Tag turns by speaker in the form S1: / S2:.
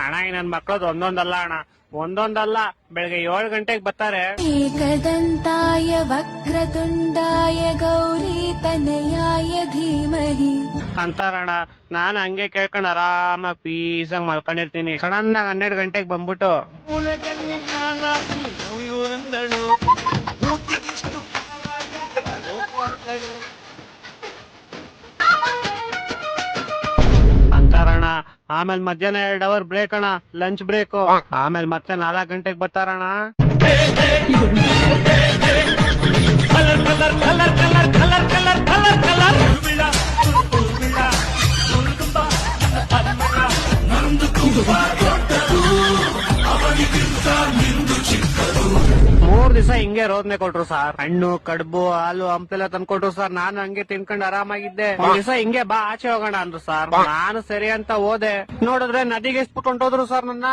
S1: ಅಣ್ಣ ಈ ನನ್ ಮಕ್ಳದ್ ಒಂದೊಂದಲ್ಲ ಅಣ್ಣ, ಒಂದೊಂದಲ್ಲ, ಬೆಳಗ್ಗೆ 7 ಗಂಟೆಗೆ ಬರ್ತಾರೆ.
S2: ಏಕದಂತಾಯ ವಕ್ರತುಂಡಾಯ ಗೌರಿ ತನಯಾಯ ಧೀಮಹಿ
S1: ಅಂತಾರಣ್ಣ. ನಾನು ಹಂಗೆ ಕೇಳ್ಕೊಂಡು ಆರಾಮಾಗಿ ಪೀಸಾಗಿ ಮಲ್ಕೊಂಡಿರ್ತೀನಿ. ಸಡನ್ ಆಗಿ 12 ಗಂಟೆಗೆ ಬಂದ್ಬಿಟ್ಟು ಅಂತಾರಣ್ಣ. ಆಮೇಲೆ ಮಧ್ಯಾಹ್ನ 2 ಅವರ್ ಬ್ರೇಕ್ ಅಣ್ಣ, ಲಂಚ್ ಬ್ರೇಕ್. ಆಮೇಲೆ ಮತ್ತೆ 4 ಗಂಟೆಗೆ ಬರ್ತಾರಣ್ಣ. ಮೂರ್ ದಿವಸ ಹಿಂಗೆ ರೋದನೆ ಕೊಟ್ರು ಸರ್. ಹಣ್ಣು, ಕಡುಬು, ಹಾಲು, ಹಂಪೆಲ್ಲ ತಂದ್ಕೊಟ್ರು ಸರ್. ನಾನು ಹಂಗೆ ತಿನ್ಕೊಂಡು ಆರಾಮಾಗಿದ್ದೆ. ಒಂದ್ ದಿವಸ ಹಿಂಗೆ ಬಾ ಆಚೆ ಹೋಗೋಣ ಅಂದ್ರು ಸರ್. ನಾನು ಸರಿ ಅಂತ ಹೋದೆ. ನೋಡಿದ್ರೆ ನದಿಗೆ ಎಸ್ಬಿಟ್ಟು ಹೊಂಟೋದ್ರು ಸರ್ ನನ್ನ.